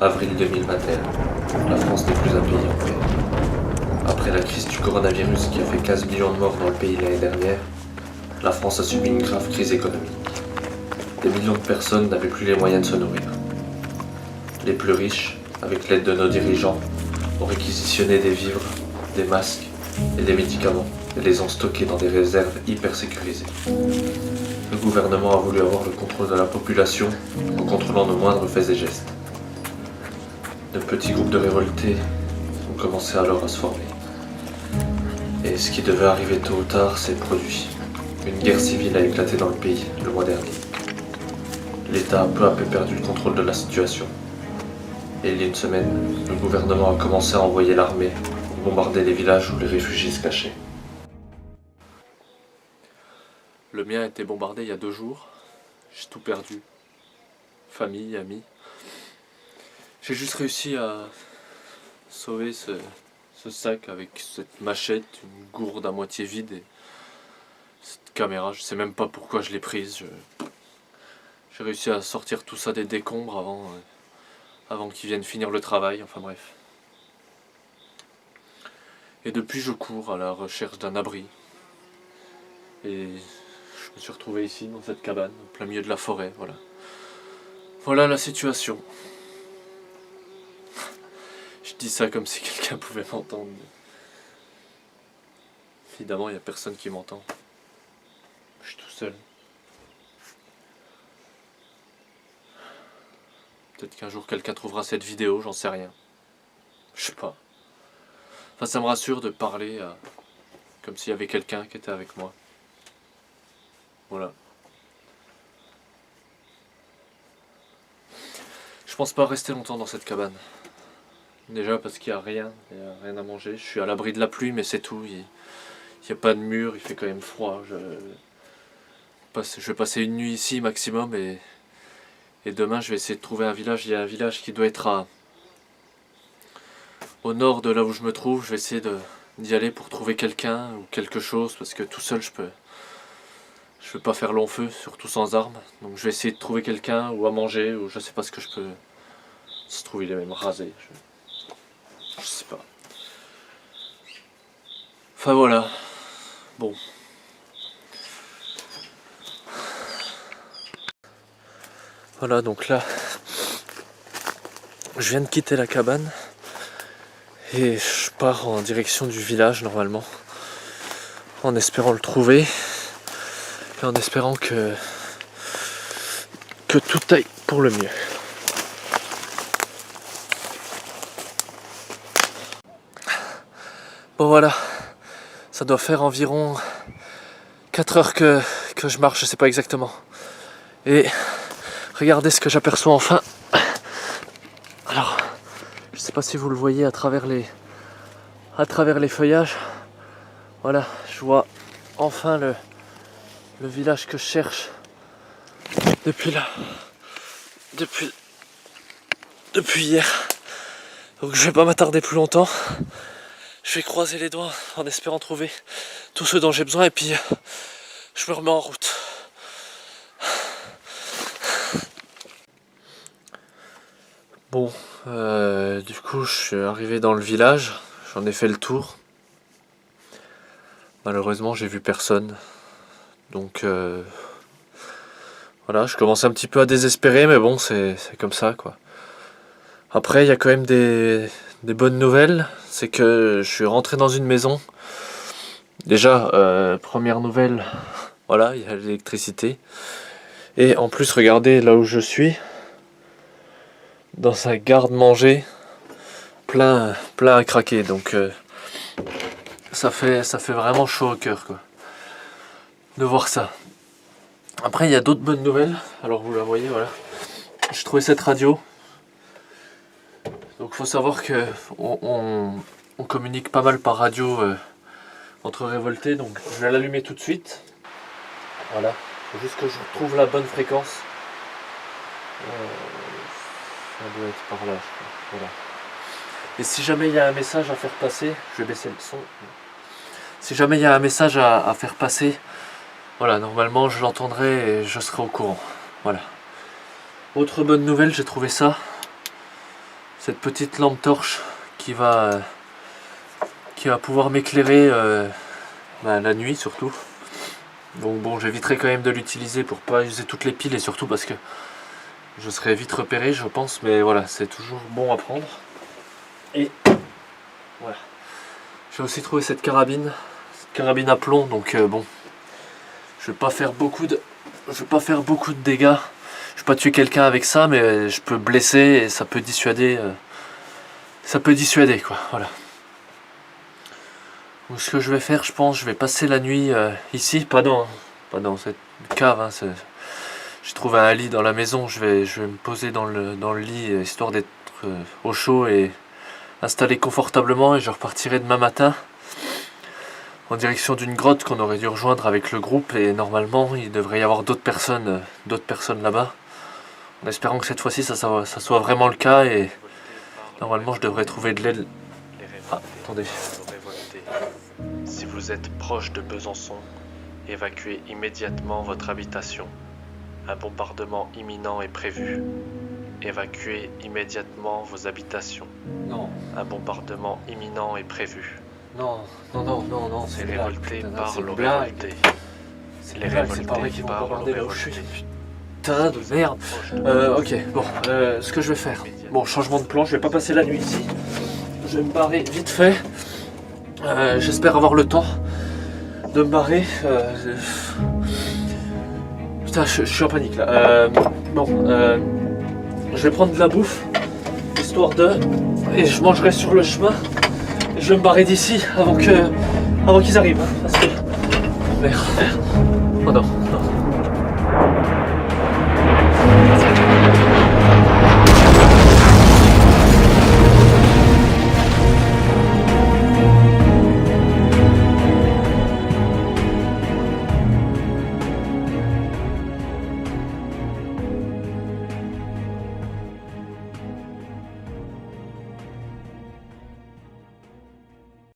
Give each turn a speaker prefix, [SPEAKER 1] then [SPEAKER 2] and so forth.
[SPEAKER 1] Avril 2021. La France n'est plus un pays en paix. Après la crise du coronavirus qui a fait 15 millions de morts dans le pays l'année dernière, la France a subi une grave crise économique. Des millions de personnes n'avaient plus les moyens de se nourrir. Les plus riches, avec l'aide de nos dirigeants, ont réquisitionné des vivres, des masques et des médicaments et les ont stockés dans des réserves hyper sécurisées. Le gouvernement a voulu avoir le contrôle de la population en contrôlant nos moindres faits et gestes. De petits groupes de révoltés ont commencé alors à se former. Et ce qui devait arriver tôt ou tard s'est produit. Une guerre civile a éclaté dans le pays le mois dernier. L'État a peu à peu perdu le contrôle de la situation. Et il y a une semaine, le gouvernement a commencé à envoyer l'armée pour bombarder les villages où les réfugiés se cachaient. Le mien a été bombardé il y a 2 jours. J'ai tout perdu. Famille, amis. J'ai juste réussi à sauver ce sac avec cette machette, une gourde à moitié vide et cette caméra. Je sais même pas pourquoi je l'ai prise. J'ai réussi à sortir tout ça des décombres avant qu'ils viennent finir le travail, enfin bref. Et depuis je cours à la recherche d'un abri. Et je me suis retrouvé ici, dans cette cabane, au plein milieu de la forêt, voilà. Voilà la situation. Je dis ça comme si quelqu'un pouvait m'entendre. Évidemment, il n'y a personne qui m'entend. Je suis tout seul. Peut-être qu'un jour quelqu'un trouvera cette vidéo, j'en sais rien. Je sais pas. Enfin, ça me rassure de parler comme s'il y avait quelqu'un qui était avec moi. Voilà. Je pense pas rester longtemps dans cette cabane. Déjà parce qu'il n'y a rien à manger. Je suis à l'abri de la pluie, mais c'est tout. Il n'y a pas de mur, il fait quand même froid. Je vais passer une nuit ici maximum et demain je vais essayer de trouver un village. Il y a un village qui doit être au nord de là où je me trouve. Je vais essayer d'y aller pour trouver quelqu'un ou quelque chose parce que tout seul je peux pas faire long feu, surtout sans armes. Donc je vais essayer de trouver quelqu'un ou à manger ou je sais pas ce que je peux. Se trouve il est même rasé. Je sais pas. Enfin voilà. Bon. Voilà, donc là, je viens de quitter la cabane et je pars en direction du village normalement, en espérant le trouver et en espérant que tout aille pour le mieux. Bon voilà, ça doit faire environ 4 heures que je marche, je sais pas exactement. Et regardez ce que j'aperçois enfin. Alors, je sais pas si vous le voyez à travers les feuillages. Voilà, je vois enfin le village que je cherche depuis hier. Donc je vais pas m'attarder plus longtemps. Je vais croiser les doigts en espérant trouver tout ce dont j'ai besoin et puis je me remets en route. Bon, du coup je suis arrivé dans le village, j'en ai fait le tour. Malheureusement j'ai vu personne. Donc voilà, je commence un petit peu à désespérer, mais bon c'est comme ça quoi. Après il y a quand même des bonnes nouvelles, c'est que je suis rentré dans une maison. Déjà, première nouvelle, voilà, il y a l'électricité. Et en plus, regardez là où je suis, dans un garde-manger, plein à craquer. Donc ça fait vraiment chaud au cœur quoi, de voir ça. Après, il y a d'autres bonnes nouvelles. Alors vous la voyez, voilà. J'ai trouvé cette radio. Donc faut savoir que on communique pas mal par radio entre révoltés. Donc je vais l'allumer tout de suite. Voilà. Faut juste que je retrouve la bonne fréquence. Ça doit être par là, je crois. Voilà. Et si jamais il y a un message à faire passer, je vais baisser le son. Si jamais il y a un message à faire passer, voilà, normalement je l'entendrai et je serai au courant. Voilà. Autre bonne nouvelle, j'ai trouvé ça. cette petite lampe torche qui va pouvoir m'éclairer la nuit surtout. Donc bon, j'éviterai quand même de l'utiliser pour pas user toutes les piles et surtout parce que je serai vite repéré je pense, mais voilà, c'est toujours bon à prendre. Et voilà. J'ai aussi trouvé cette carabine à plomb, donc bon, je vais pas faire beaucoup de dégâts. Je vais pas tuer quelqu'un avec ça, mais je peux blesser et ça peut dissuader. Quoi, voilà. Donc, ce que je vais faire, je pense, je vais passer la nuit ici, pas dans cette cave. Hein, j'ai trouvé un lit dans la maison, je vais me poser dans le lit histoire d'être au chaud et installé confortablement, et je repartirai demain matin en direction d'une grotte qu'on aurait dû rejoindre avec le groupe, et normalement il devrait y avoir d'autres personnes là-bas, en espérant que cette fois-ci ça soit vraiment le cas, et normalement je devrais trouver de l'aide. Ah, attendez.
[SPEAKER 2] Si vous êtes proche de Besançon, évacuez immédiatement votre habitation. Un bombardement imminent est prévu. Évacuez immédiatement vos habitations.
[SPEAKER 1] Non.
[SPEAKER 2] Un bombardement imminent est prévu.
[SPEAKER 1] Non, c'est
[SPEAKER 2] Les révoltés parlent aux
[SPEAKER 1] blague.
[SPEAKER 2] révoltés.
[SPEAKER 1] C'est
[SPEAKER 2] Les
[SPEAKER 1] c'est pas vrai
[SPEAKER 2] révoltés
[SPEAKER 1] qu'ils vont
[SPEAKER 2] parlent aux
[SPEAKER 1] bombarder là où je suis.
[SPEAKER 2] révoltés.
[SPEAKER 1] Putain de merde. Ok, bon, ce que je vais faire. Bon, changement de plan, je vais pas passer la nuit ici. Je vais me barrer vite fait. J'espère avoir le temps de me barrer. Putain, je suis en panique là. Je vais prendre de la bouffe, histoire de... Et je mangerai sur le chemin. Et je vais me barrer d'ici avant qu'ils arrivent. Hein, parce que... Merde. Oh non.